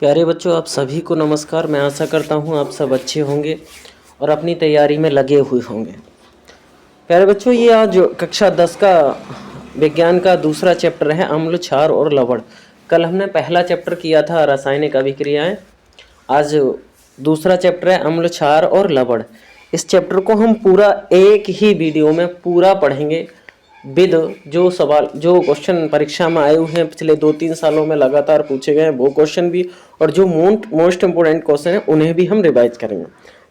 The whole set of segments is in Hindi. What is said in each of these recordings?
प्यारे बच्चों, आप सभी को नमस्कार। मैं आशा करता हूँ आप सब अच्छे होंगे और अपनी तैयारी में लगे हुए होंगे। प्यारे बच्चों, ये आज कक्षा 10 का विज्ञान का दूसरा चैप्टर है, अम्ल, क्षार और लवण। कल हमने पहला चैप्टर किया था रासायनिक अभिक्रियाएं। आज दूसरा चैप्टर है अम्ल, क्षार और लवण। इस चैप्टर को हम पूरा एक ही वीडियो में पूरा पढ़ेंगे विद जो सवाल जो क्वेश्चन परीक्षा में आए हुए हैं पिछले 2-3 सालों में लगातार पूछे गए हैं वो क्वेश्चन भी, और जो मोस्ट इंपोर्टेंट क्वेश्चन है उन्हें भी हम रिवाइज करेंगे।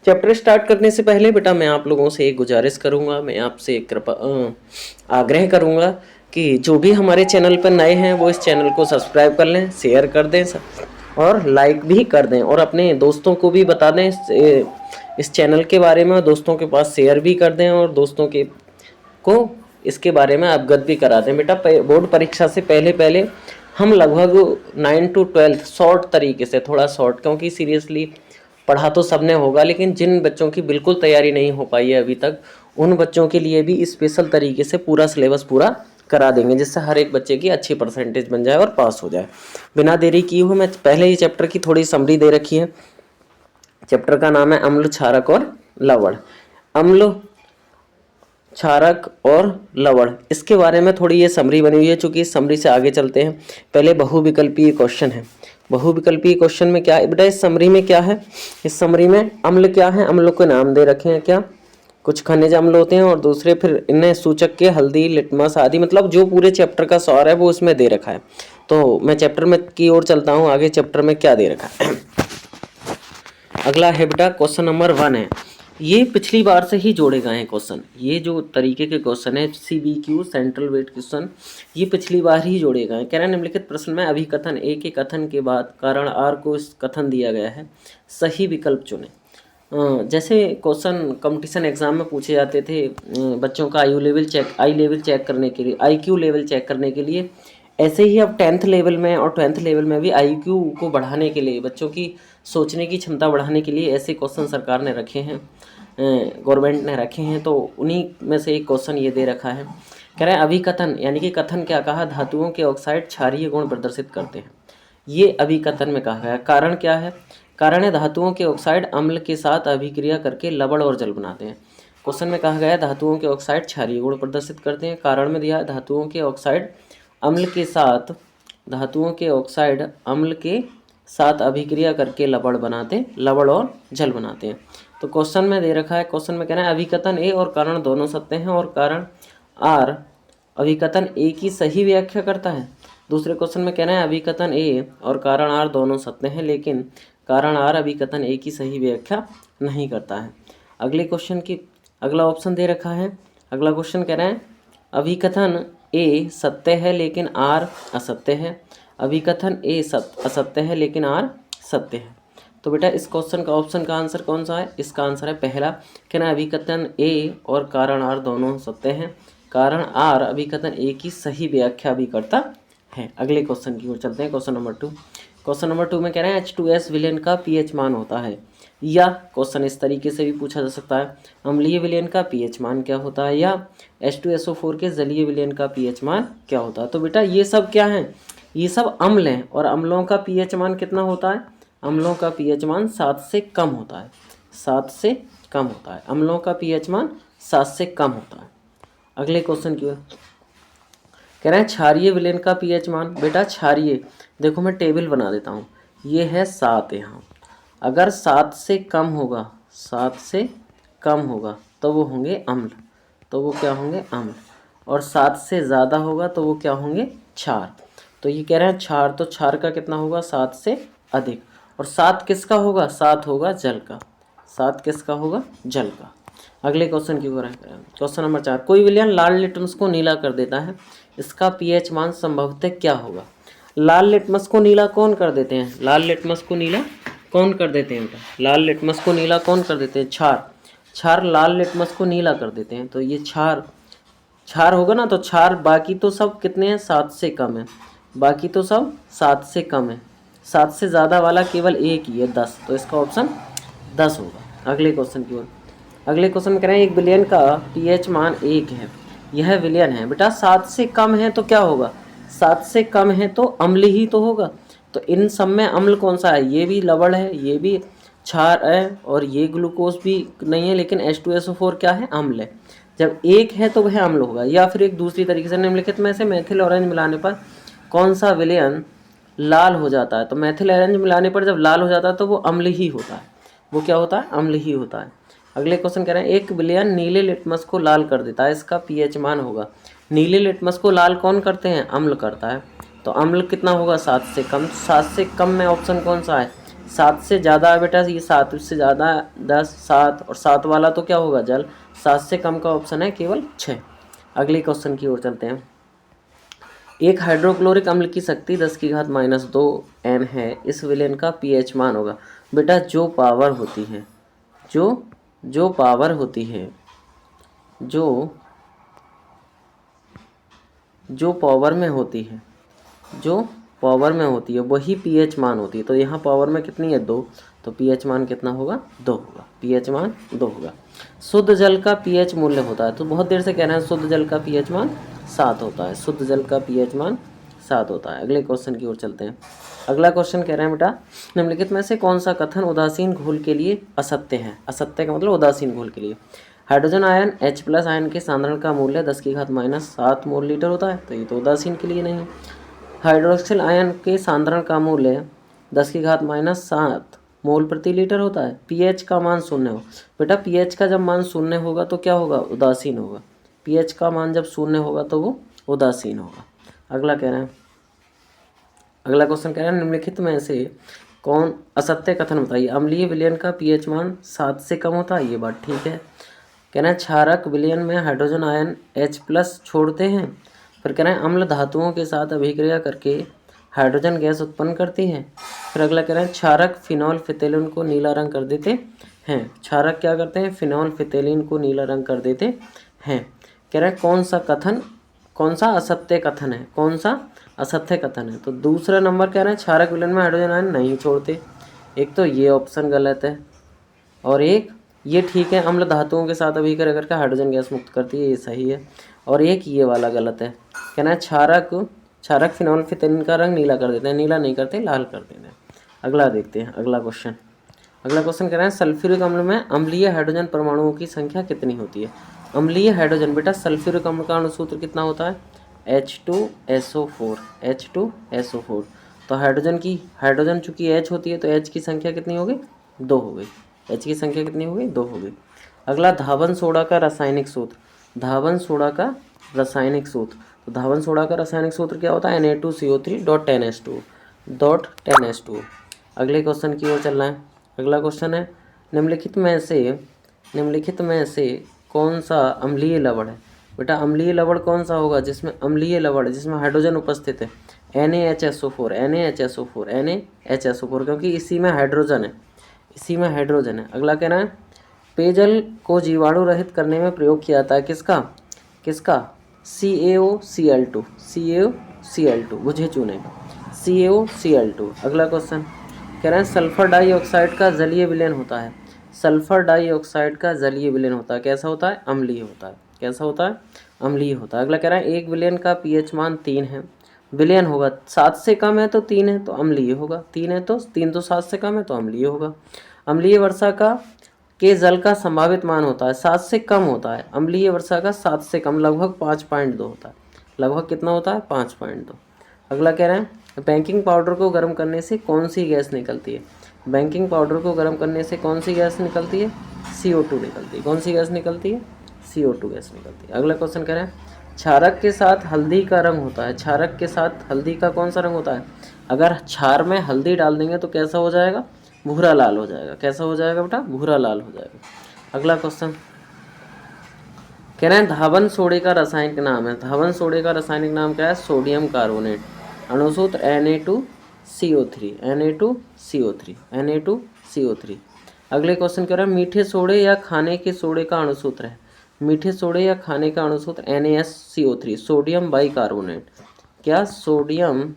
चैप्टर स्टार्ट करने से पहले बेटा मैं आप लोगों से एक गुजारिश करूंगा, मैं आपसे एक आग्रह करूंगा कि जो भी हमारे चैनल पर नए हैं वो इस चैनल को सब्सक्राइब कर लें, शेयर कर दें और लाइक भी कर दें, और अपने दोस्तों को भी बता दें इस चैनल के बारे में, दोस्तों के पास शेयर भी कर दें और दोस्तों के को इसके बारे में अवगत भी करा दें। बेटा बोर्ड परीक्षा से पहले हम लगभग 9 to 12 शॉर्ट तरीके से, थोड़ा शॉर्ट, क्योंकि सीरियसली पढ़ा तो सबने होगा लेकिन जिन बच्चों की बिल्कुल तैयारी नहीं हो पाई है अभी तक, उन बच्चों के लिए भी स्पेशल तरीके से पूरा सिलेबस पूरा करा देंगे, जिससे हर एक बच्चे की अच्छी परसेंटेज बन जाए और पास हो जाए। बिना देरी किए हुए मैं पहले ही चैप्टर की थोड़ी समरी दे रखी है। चैप्टर का नाम है अम्ल, क्षारक और लवण। अम्ल, क्षारक और लवण, इसके बारे में थोड़ी ये समरी बनी हुई है। चूंकि इस समरी से आगे चलते हैं, पहले बहुविकल्पीय क्वेश्चन है। बहुविकल्पीय क्वेश्चन में क्या है बेटा, इस समरी में क्या है, इस समरी में अम्ल क्या है, अम्लों के नाम दे रखे हैं। क्या कुछ खनिज अम्ल होते हैं और दूसरे फिर इन्हें सूचक के हल्दी, लिटमस आदि, मतलब जो पूरे चैप्टर का सार है वो इसमें दे रखा है। तो मैं चैप्टर में की ओर चलता हूँ, आगे चैप्टर में क्या दे रखा है। अगला है बेटा क्वेश्चन नंबर 1 है। ये पिछली बार से ही जोड़े गए हैं क्वेश्चन। ये जो तरीके के क्वेश्चन है CBQ सेंट्रल वेट क्वेश्चन, ये पिछली बार ही जोड़े गए हैं। कह रहे हैं निम्नलिखित प्रश्न में अभिकथन ए के कथन के बाद कारण आर को इस कथन दिया गया है, सही विकल्प चुने। जैसे क्वेश्चन कंपटीशन एग्जाम में पूछे जाते थे बच्चों का आई लेवल चेक करने के लिए, IQ लेवल चेक करने के लिए, ऐसे ही अब 10th लेवल में और 12th लेवल में भी IQ को बढ़ाने के लिए, बच्चों की सोचने की क्षमता बढ़ाने के लिए ऐसे क्वेश्चन सरकार ने रखे हैं, गवर्नमेंट ने रखे हैं। तो उन्हीं में से एक क्वेश्चन ये दे रखा है। कह रहे हैं अभिकथन, यानी कि कथन क्या कहा, धातुओं के ऑक्साइड क्षारीय गुण प्रदर्शित करते हैं। ये अभिकथन में कहा गया। कारण क्या है, कारण है धातुओं के ऑक्साइड अम्ल के साथ अभिक्रिया करके लवण और जल बनाते हैं। क्वेश्चन में कहा गया धातुओं के ऑक्साइड क्षारीय गुण प्रदर्शित करते हैं। कारण में दिया धातुओं के ऑक्साइड अम्ल के साथ, धातुओं के ऑक्साइड अम्ल के साथ अभिक्रिया करके लवण और जल बनाते हैं। तो क्वेश्चन में दे रखा है, क्वेश्चन में कह रहे हैं अभिकथन ए और कारण दोनों सत्य हैं और कारण आर अभिकथन ए की सही व्याख्या करता है। दूसरे क्वेश्चन में कह रहे हैं अभिकथन ए और कारण आर दोनों सत्य हैं लेकिन कारण आर अभिकथन ए की सही व्याख्या नहीं करता है। अगले क्वेश्चन की अगला ऑप्शन दे रखा है। अगला क्वेश्चन कह रहे हैं अभिकथन ए सत्य है लेकिन आर असत्य है। अभिकथन ए असत्य है लेकिन आर सत्य है। तो बेटा इस क्वेश्चन का ऑप्शन का आंसर कौन सा है, इसका आंसर है पहला। कहना अभिकथन ए और कारण आर दोनों सत्य हैं, कारण आर अभिकथन ए की सही व्याख्या भी करता है। अगले क्वेश्चन की ओर चलते हैं, क्वेश्चन नंबर 2। क्वेश्चन नंबर 2 में कह रहे हैं H2S विलयन का pH मान होता है, या क्वेश्चन इस तरीके से भी पूछा जा सकता है अम्लीय विलयन का pH मान क्या होता है, या H2SO4 के जलीय विलयन का pH मान क्या होता है। तो बेटा ये सब क्या है, ये सब अम्ल हैं और अम्लों का pH मान कितना होता है, अम्लों का pH मान 7 से कम होता है, 7 से कम होता है। अम्लों का pH मान 7 से कम होता है। अगले क्वेश्चन की ओर कह रहे हैं क्षारीय विलयन का pH मान। बेटा क्षारीय, देखो मैं टेबल बना देता हूँ, ये है 7 यहाँ, अगर 7 से कम होगा, 7 से कम होगा तो वो होंगे अम्ल, तो वो क्या होंगे अम्ल, और 7 से ज़्यादा होगा तो वो क्या होंगे क्षार। तो ये कह रहे हैं क्षार, तो क्षार का कितना होगा 7 से अधिक, और 7 किसका होगा, 7 होगा जल का, 7 किसका होगा जल का। अगले क्वेश्चन की ओर है, क्वेश्चन नंबर 4। कोई विलयन लाल लिटमस को नीला कर देता है, इसका pH मान संभवतः क्या होगा। लाल लिटमस को नीला कौन कर देते हैं, लाल लिटमस को नीला कौन कर देते हैं बेटा, लाल लिटमस को नीला कौन कर देते हैं, क्षार लाल लिटमस को नीला कर देते हैं। तो ये क्षार होगा ना, तो क्षार, बाकी तो सब कितने हैं 7 से कम है, बाकी तो सब 7 से कम है, 7 से ज़्यादा वाला केवल एक ही है 10, तो इसका ऑप्शन 10 होगा। अगले क्वेश्चन की ओर, अगले क्वेश्चन कह रहे हैं एक विलयन का pH मान 1 है, यह विलयन है। बेटा 7 से कम है तो क्या होगा, 7 से कम है तो अम्ल ही तो होगा, तो इन सब में अम्ल कौन सा है? ये भी लवण है, ये भी क्षार है और ये ग्लूकोज भी नहीं है, लेकिन H2SO4 क्या है? अम्ल है। जब एक है तो वह अम्ल होगा। या फिर एक दूसरी तरीके से निम्नलिखित में से मेथिल ऑरेंज मिलाने पर कौन सा विलयन लाल हो जाता है? तो मेथिल ऑरेंज मिलाने पर जब लाल हो जाता है तो वो अम्ल ही होता है। वो क्या होता है? अम्ल ही होता है। अगले क्वेश्चन कह रहे हैं एक विलयन नीले लिटमस को लाल कर देता है, इसका पीएच मान होगा। नीले लिटमस को लाल कौन करते हैं? अम्ल करता है। तो अम्ल कितना होगा? 7 से कम। 7 से कम में ऑप्शन कौन सा है? 7 से ज़्यादा है बेटा, ये 7 से ज़्यादा 10, 7 और 7 वाला तो क्या होगा? जल। 7 से कम का ऑप्शन है केवल 6। अगले क्वेश्चन की ओर चलते हैं। एक हाइड्रोक्लोरिक अम्ल की शक्ति 10⁻² N है, इस विलयन का पीएच मान होगा। बेटा जो पावर होती है, जो पावर होती है, जो पावर में होती है, जो पावर में होती है वही पीएच मान होती है। तो यहाँ पावर में कितनी है? 2, तो पीएच मान कितना होगा? 2 होगा। पीएच मान 2 होगा। शुद्ध जल का पीएच मूल्य होता है, तो बहुत देर से कह रहे हैं शुद्ध जल का पीएच मान 7 होता है। शुद्ध जल का पीएच मान 7 होता है। अगले क्वेश्चन की ओर चलते हैं। अगला क्वेश्चन कह रहे हैं बेटा निम्नलिखित में से कौन सा कथन उदासीन घोल के लिए असत्य है? असत्य का मतलब उदासीन घोल के लिए। हाइड्रोजन आयन H+ आयन के सांद्रण का मूल्य 10⁻⁷ मोल लीटर होता है, तो ये तो उदासीन के लिए नहीं है। हाइड्रोक्सिल आयन के सांद्रण का मूल्य 10⁻⁷ मोल प्रति लीटर होता है। पीएच का मान 0 हो। बेटा पीएच का जब मान 0 होगा तो क्या होगा? उदासीन होगा। पीएच का मान जब 0 होगा तो वो उदासीन होगा। अगला कह रहे हैं, अगला क्वेश्चन कह रहे हैं निम्नलिखित में से कौन असत्य कथन बताइए? अम्लीय विलयन का पीएच मान 7 से कम होता है, ये बात ठीक है। कह रहे हैं क्षारक विलयन में हाइड्रोजन आयन H+ छोड़ते हैं, फिर कह रहे हैं अम्ल धातुओं के साथ अभिक्रिया करके हाइड्रोजन गैस उत्पन्न करती है। फिर अगला कह रहे हैं क्षारक फिनॉल फिथेलिन को नीला रंग कर देते हैं। क्षारक क्या करते हैं? फिनॉल फिथेलिन को नीला रंग कर देते हैं। कह रहे हैं कौन सा कथन, कौन सा असत्य कथन है? कौन सा असत्य कथन है? तो दूसरा नंबर कह रहे हैं क्षारक विलयन में हाइड्रोजन आयन नहीं छोड़ते। एक तो ये ऑप्शन गलत है और एक ये ठीक है, अम्ल धातुओं के साथ अभिक्रिया करके हाइड्रोजन गैस मुक्त करती है, ये सही है। और एक ये वाला गलत है। कहना है क्षारक फिनॉल फिथेलिन का रंग नीला कर देते हैं, नीला नहीं करते, लाल कर देते हैं। अगला देखते हैं अगला क्वेश्चन। अगला क्वेश्चन कह रहे हैं सल्फ्यूरिक अम्ल में अम्लीय हाइड्रोजन परमाणुओं की संख्या कितनी होती है? अम्लीय हाइड्रोजन बेटा सल्फ्यूरिक अम्ल का अणुसूत्र कितना होता है? H2SO4। H2SO4। तो हाइड्रोजन चूंकि H होती है तो H की संख्या कितनी हो गई? 2 हो गई। H की संख्या कितनी हो गई? 2 हो गई। अगला धावन सोडा का रासायनिक सूत्र। धावन सोडा का रासायनिक सूत्र, तो धावन सोडा का रासायनिक सूत्र क्या होता है? Na2CO3.10H2। अगले क्वेश्चन की ओर चलना है। अगला क्वेश्चन है निम्नलिखित में से कौन सा अम्लीय लवण है? बेटा अम्लीय लवण कौन सा होगा? जिसमें अम्लीय लवण जिसमें हाइड्रोजन उपस्थित है, NaHSO4, क्योंकि इसी में हाइड्रोजन है, अगला कहना है पेयजल को जीवाणु रहित करने में प्रयोग किया जाता है किसका? CaOCl2, बुझे चूने का CaOCl2। अगला क्वेश्चन कह रहे हैं सल्फर डाइऑक्साइड का जलीय विलयन होता है। कैसा होता है? अम्लीय होता है। कैसा होता है? अम्लीय होता है। अगला कह रहा है एक विलयन का पीएच मान 3 है, विलयन होगा 7 से कम है तो 3 है तो अम्लीय होगा, 3 है तो 3 तो 7 से कम है तो अम्लीय होगा। अम्लीय वर्षा के जल का संभावित मान होता है 7 से कम होता है। अम्लीय वर्षा का 7 से कम लगभग 5.2 होता है। लगभग कितना होता है? 5.2। अगला कह रहे हैं बेकिंग पाउडर को गर्म करने से कौन सी गैस निकलती है? बेकिंग पाउडर को गर्म करने से कौन सी गैस निकलती है? CO2 निकलती है। कौन सी गैस निकलती है? CO2 गैस निकलती है। अगला क्वेश्चन कह रहे हैं क्षारक के साथ हल्दी का रंग होता है। क्षारक के साथ हल्दी का कौन सा रंग होता है? अगर क्षार में हल्दी डाल देंगे तो कैसा हो जाएगा? भूरा लाल हो जाएगा। कैसा हो जाएगा बेटा? भूरा लाल हो जाएगा। अगला क्वेश्चन कह रहे हैं धावन सोडे का रासायनिक नाम है। धावन सोडे का रासायनिक नाम क्या है? Sodium carbonate. अणुसूत्र Na2CO3। अगले क्वेश्चन कह रहे हैं मीठे सोडे या खाने के सोडे का अणुसूत्र है। मीठे सोडे या खाने का अणुसूत्र NaSCO3, सोडियम बाइकार्बोनेट। क्या? Sodium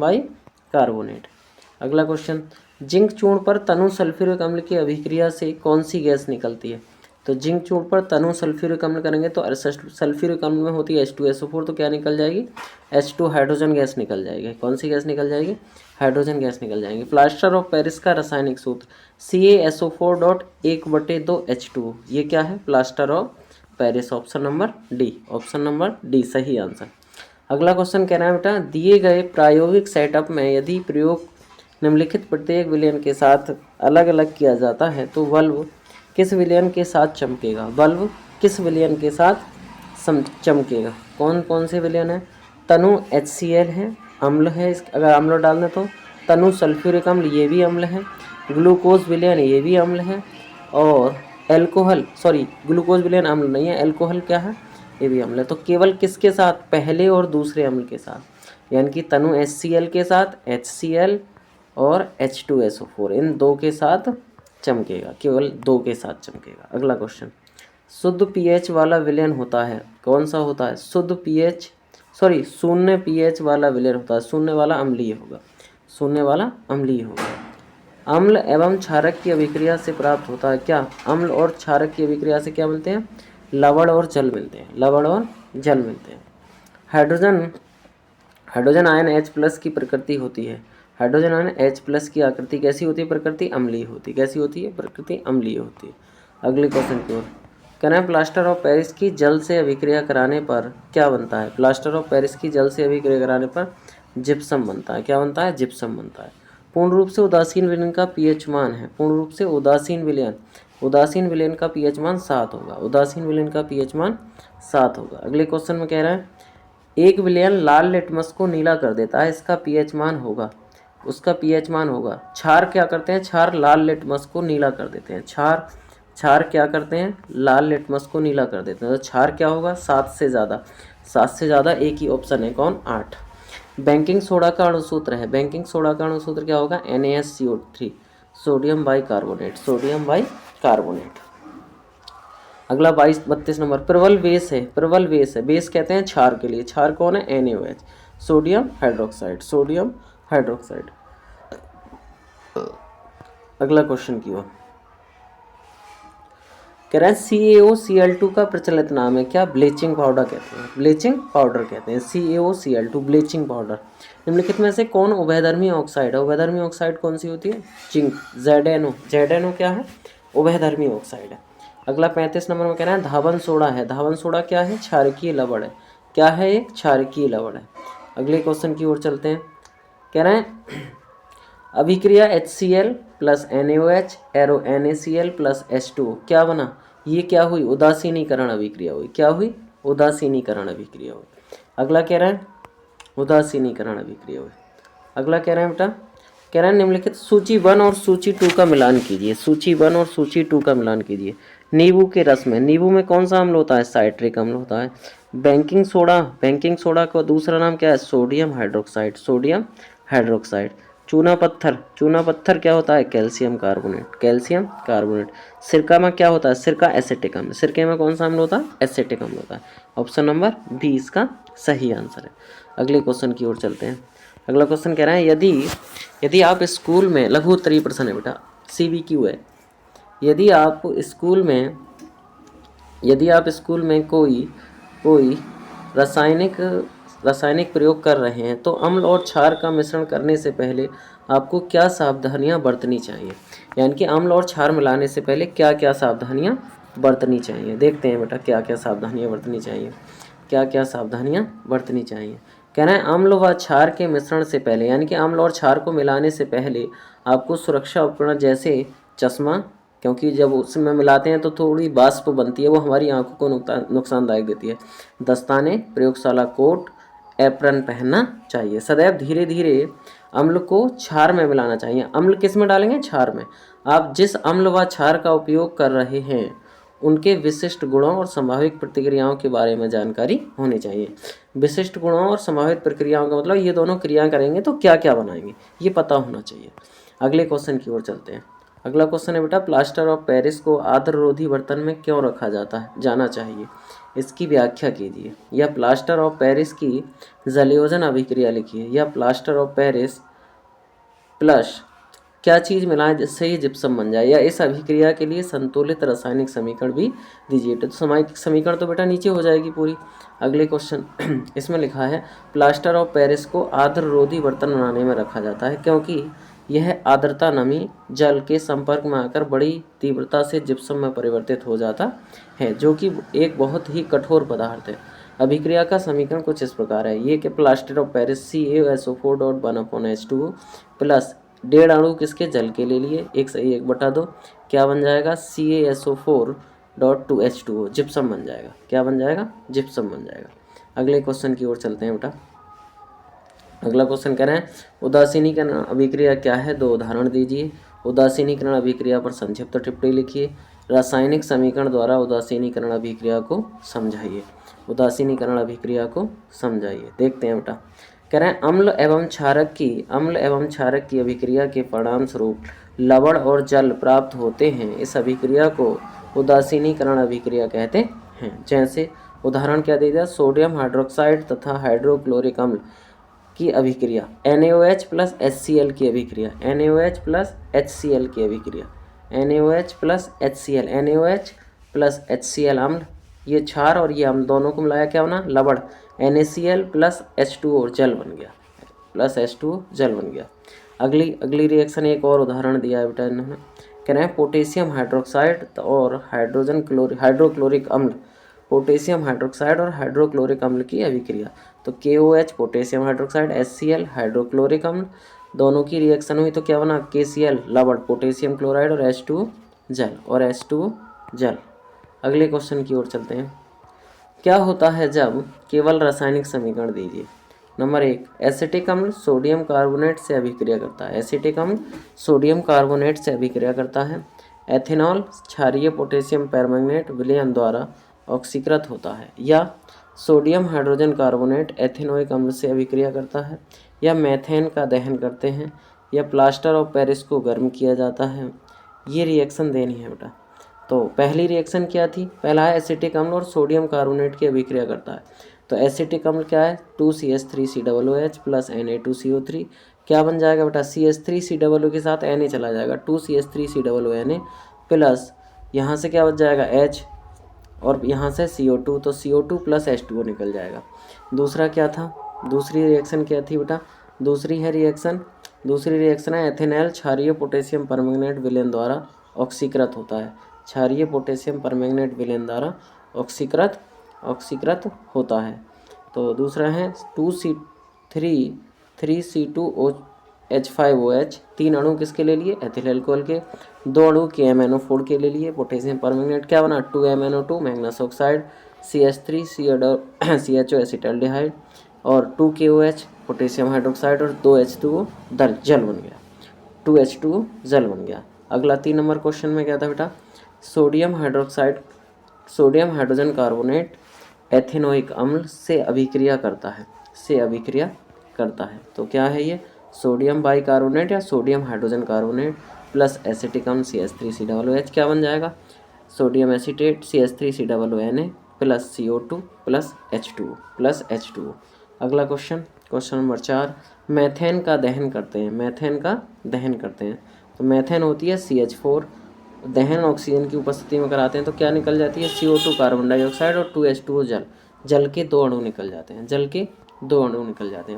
bicarbonate. अगला क्वेश्चन जिंक चूर्ण पर तनु सल्फ्यूरिक अम्ल की अभिक्रिया से कौन सी गैस निकलती है? तो जिंक चूर्ण पर तनु सल्फ्यूरिक अम्ल करेंगे तो सल्फ्यूरिक अम्ल में होती है H2SO4, तो क्या निकल जाएगी, H2 हाइड्रोजन गैस निकल जाएगी। कौन सी गैस निकल जाएगी, हाइड्रोजन गैस निकल जाएगी। प्लास्टर ऑफ पेरिस का रासायनिक सूत्र CaSO4.1/2H2, ये क्या है, plaster of Paris. Option number D, option number D सही आंसर। अगला क्वेश्चन कह रहा है बेटा, दिए गए प्रायोगिक सेटअप में यदि प्रयोग निम्नलिखित प्रत्येक विलयन के साथ अलग अलग किया जाता है तो बल्ब किस विलयन के साथ चमकेगा, बल्ब किस विलयन के साथ चमकेगा। कौन कौन से विलयन है, तनु HCl है, अम्ल है, अगर अम्ल डाल दें तो तनु सल्फ्यूरिक अम्ल, ये भी अम्ल है, ग्लूकोज विलयन, ये भी अम्ल है, और एल्कोहल, सॉरी ग्लूकोज विलयन अम्ल नहीं है, एल्कोहल क्या है, ये भी अम्ल है। तो केवल किसके साथ, पहले और दूसरे अम्ल के साथ, यानी कि तनु HCl के साथ HCl और H2SO4, इन दो के साथ चमकेगा, केवल दो के साथ चमकेगा। अगला क्वेश्चन, शुद्ध pH वाला विलयन होता है, कौन सा होता है, शुद्ध pH, सॉरी शून्य pH वाला विलयन होता है, शून्य वाला अम्लीय होगा, शून्य वाला अम्लीय होगा। अम्ल एवं क्षारक की अभिक्रिया से प्राप्त होता है क्या, अम्ल और क्षारक की अभिक्रिया से क्या मिलते हैं, लवण और जल मिलते हैं, लवण और जल मिलते हैं। हाइड्रोजन आयन H+ की प्रकृति होती है, हाइड्रोजन आयन H+ की आकृति कैसी होती है, प्रकृति अम्लीय होती है, कैसी होती है, प्रकृति अम्लीय होती है। अगले क्वेश्चन की ओर, कहना है प्लास्टर ऑफ पेरिस की जल से अभिक्रिया कराने पर क्या बनता है, प्लास्टर ऑफ पेरिस की जल से अभिक्रिया कराने पर जिप्सम बनता है, क्या बनता है, जिप्सम बनता है। पूर्ण रूप से उदासीन विलयन का pH मान है, पूर्ण रूप से उदासीन विलयन का pH मान 7 होगा, उदासीन विलयन का pH मान 7 होगा। अगले क्वेश्चन में कह रहा है एक विलयन लाल लिटमस को नीला कर देता है, इसका pH मान होगा, उसका pH मान होगा। क्षार क्या करते हैं, क्षार लाल लिटमस को नीला कर देते हैं, क्षार क्या करते हैं, लाल लिटमस को नीला कर देते हैं। तो क्षार क्या होगा, 7 से ज़्यादा, 7 से ज़्यादा एक ही ऑप्शन है, कौन, 8। बेकिंग सोडा का अणुसूत्र है, बेकिंग सोडा का अणुसूत्र क्या होगा, NaSCO3, sodium bicarbonate, sodium bicarbonate. अगला 32 नंबर, प्रबल बेस है, प्रबल बेस है, बेस कहते हैं क्षार के लिए, क्षार कौन है, NaOH, sodium hydroxide, sodium hydroxide. अगला क्वेश्चन की ओर, कह रहे हैं CaOCl2 का प्रचलित नाम है क्या, ब्लीचिंग पाउडर कहते हैं, ब्लीचिंग पाउडर कहते हैं, CaOCl2 ब्लीचिंग पाउडर। निम्नलिखित में से कौन उभयधर्मी ऑक्साइड है, उभयधर्मी ऑक्साइड कौन सी होती है, जिंक, ZNO क्या है, उभयधर्मी ऑक्साइड है। अगला 35 नंबर में कह रहे हैं धावन सोडा है, धावन सोडा क्या है, क्षारकीय लवण है, क्या है, एक क्षारकीय लवण है। अगले क्वेश्चन की ओर चलते हैं, कह रहे हैं अभिक्रिया HCl + NaOH arrow NaCl + H2 क्या बना, ये क्या हुई, उदासीनीकरण अभिक्रिया हुई, क्या हुई, उदासीनीकरण अभिक्रिया हुई। अगला कह रहा है उदासीनीकरण अभिक्रिया हुई। अगला कह रहे हैं बेटा, कह रहे हैं निम्नलिखित सूची 1 और सूची 2 का मिलान कीजिए, सूची 1 और सूची 2 का मिलान कीजिए। नींबू के रस में, नींबू में कौन सा अम्ल होता है, साइट्रिक अम्ल होता है। बेकिंग सोडा का दूसरा नाम क्या है, सोडियम हाइड्रोक्साइड, सोडियम हाइड्रोक्साइड। चूना पत्थर क्या होता है, कैल्शियम कार्बोनेट, कैल्शियम कार्बोनेट। सिरका में क्या होता है, सिरका एसिटिक अम्ल, सिरके में कौन सा अम्ल होता है, एसिटिक अम्ल होता है। ऑप्शन नंबर बी इसका सही आंसर है। अगले क्वेश्चन की ओर चलते हैं। अगला क्वेश्चन कह रहा है यदि आप स्कूल में, लघु उत्तरीय प्रश्न है बेटा, CBQ है, यदि आप स्कूल में कोई रासायनिक प्रयोग कर रहे हैं तो अम्ल और क्षार का मिश्रण करने से पहले आपको क्या सावधानियां बरतनी चाहिए, यानी कि अम्ल और क्षार मिलाने से पहले क्या क्या सावधानियां बरतनी चाहिए। देखते हैं बेटा क्या क्या सावधानियां बरतनी चाहिए, क्या क्या सावधानियां बरतनी चाहिए। कह रहे हैं अम्ल व क्षार के मिश्रण से पहले, यानी कि अम्ल और क्षार को मिलाने से पहले आपको सुरक्षा उपकरण जैसे चश्मा, क्योंकि जब उसमें मिलाते हैं तो थोड़ी वाष्प बनती है, वो हमारी आंखों को नुकसानदायक देती है। दस्ताने, प्रयोगशाला कोट, एप्रन पहनना चाहिए। सदैव धीरे धीरे अम्ल को क्षार में मिलाना चाहिए। अम्ल किस में डालेंगे, क्षार में। आप जिस अम्ल व क्षार का उपयोग कर रहे हैं उनके विशिष्ट गुणों और संभावित प्रतिक्रियाओं के बारे में जानकारी होनी चाहिए। विशिष्ट गुणों और संभावित प्रक्रियाओं का मतलब ये दोनों क्रिया करेंगे तो क्या क्या बनाएंगे, ये पता होना चाहिए। अगले क्वेश्चन की ओर चलते हैं। अगला क्वेश्चन है बेटा, प्लास्टर ऑफ पेरिस को आर्द्ररोधी बर्तन में क्यों रखा जाना चाहिए, इसकी व्याख्या कीजिए। या प्लास्टर ऑफ पेरिस की जलयोजन अभिक्रिया लिखिए, या प्लास्टर ऑफ पेरिस प्लस क्या चीज़ मिलाएं जिससे ये जिप्सम बन जाए, या इस अभिक्रिया के लिए संतुलित रासायनिक समीकरण भी दीजिए। तो सामायिक समीकरण तो बेटा नीचे हो जाएगी पूरी। अगले क्वेश्चन इसमें लिखा है प्लास्टर ऑफ पेरिस को आर्द्ररोधी बर्तन बनाने में रखा जाता है क्योंकि यह आर्द्रता नमी जल के संपर्क में आकर बड़ी तीव्रता से जिप्सम में परिवर्तित हो जाता है, जो कि एक बहुत ही कठोर पदार्थ है। अभिक्रिया का समीकरण कुछ इस प्रकार है, ये कि plaster of Paris CaSO4 dot 1/H2O plus 1.5 अणु किसके जल के ले लिए, 1 सही 1/2, क्या बन जाएगा CaSO4 डॉट 2H2O जिप्सम बन जाएगा। क्या बन जाएगा? जिप्सम बन जाएगा। अगले क्वेश्चन की ओर चलते हैं बेटा। अगला क्वेश्चन कह रहे हैं उदासीनीकरण अभिक्रिया क्या है, 2 उदाहरण दीजिए। उदासीनीकरण अभिक्रिया पर संक्षिप्त टिप्पणी लिखिए। रासायनिक समीकरण द्वारा उदासीनीकरण अभिक्रिया को समझाइए। उदासीनीकरण अभिक्रिया को समझाइए। देखते हैं बेटा। कह रहे हैं अम्ल एवं क्षारक की अभिक्रिया के परिणाम स्वरूप लवण और जल प्राप्त होते हैं। इस अभिक्रिया को उदासीनीकरण अभिक्रिया कहते हैं। जैसे उदाहरण क्या दे दिया, सोडियम हाइड्रोक्साइड तथा हाइड्रोक्लोरिक अम्ल की अभिक्रिया, NaOH प्लस HCl की अभिक्रिया, NaOH प्लस HCl की अभिक्रिया, NaOH plus HCl, NaOH plus HCl अम्ल, ये क्षार और ये अम्ल दोनों को मिलाया क्या बना, लवण, NaCl प्लस H2O जल बन गया, प्लस H2O जल बन गया। अगली रिएक्शन एक और उदाहरण दिया है बेटा इन्होंने। कह रहे हैं पोटेशियम हाइड्रोक्साइड और हाइड्रोक्लोरिक अम्ल, पोटेशियम हाइड्रोक्साइड और हाइड्रोक्लोरिक अम्ल की अभिक्रिया। तो KOH potassium hydroxide, HCl hydrochloric अम्ल, दोनों की रिएक्शन हुई तो क्या बना, KCl लवण पोटेशियम क्लोराइड और H2O जल। अगले क्वेश्चन की ओर चलते हैं। क्या होता है जब केवल रासायनिक समीकरण दीजिए। नंबर 1, एसिटिक अम्ल सोडियम कार्बोनेट से अभिक्रिया करता है। एसिटिक अम्ल सोडियम कार्बोनेट से अभिक्रिया करता है। एथेनॉल क्षारीय पोटेशियम परमैंगनेट विलयन द्वारा ऑक्सीकृत होता है। या सोडियम हाइड्रोजन कार्बोनेट एथेनोइक अम्ल से अभिक्रिया करता है। या मेथेन का दहन करते हैं। या प्लास्टर ऑफ पेरिस को गर्म किया जाता है। ये रिएक्शन देनी है बेटा। तो पहली रिएक्शन क्या थी, पहला है एसिटिक अम्ल और सोडियम कार्बोनेट की अभिक्रिया करता है। तो एसिटिक अम्ल क्या है, 2CH3COOH प्लस Na2CO3, क्या बन जाएगा बेटा, CH3COO के साथ Na चला जाएगा, 2CH3COONA प्लस यहाँ से क्या बच जाएगा H और यहाँ से CO2, तो CO2 प्लस H2O निकल जाएगा। दूसरा क्या था, दूसरी रिएक्शन क्या थी बेटा, दूसरी रिएक्शन है एथेनॉल क्षारीय पोटेशियम परमैंगनेट विलयन द्वारा ऑक्सीकृत होता है। क्षारीय पोटेशियम परमैंगनेट विलयन द्वारा ऑक्सीकृत होता है। तो दूसरा है 3C2H5OH, 3 अणु किसके ले लिए, एथिल अल्कोहल के, 2 अणु KMnO4 के ले लिए। पोटेशियम परमैंगनेट क्या बना, 2MnO2 Magnus oxide, CH3CHO acetaldehyde और 2KOH पोटेशियम हाइड्रोक्साइड और 2H2O जल बन गया, 2H2O जल बन गया। अगला 3 नंबर क्वेश्चन में क्या था बेटा, सोडियम हाइड्रोजन कार्बोनेट एथेनोइक अम्ल से अभिक्रिया करता है। तो क्या है ये, सोडियम बाइकार्बोनेट या sodium hydrogen carbonate plus acetic अम्ल CH3COOH, क्या बन जाएगा, sodium acetate CH3COONA plus CO2 plus H2O। अगला क्वेश्चन नंबर 4, मेथेन का दहन करते हैं। तो मेथेन होती है CH4, दहन ऑक्सीजन की उपस्थिति में कराते हैं तो क्या निकल जाती है, CO2 कार्बन डाइऑक्साइड और 2H2O जल के 2 अणु निकल जाते हैं,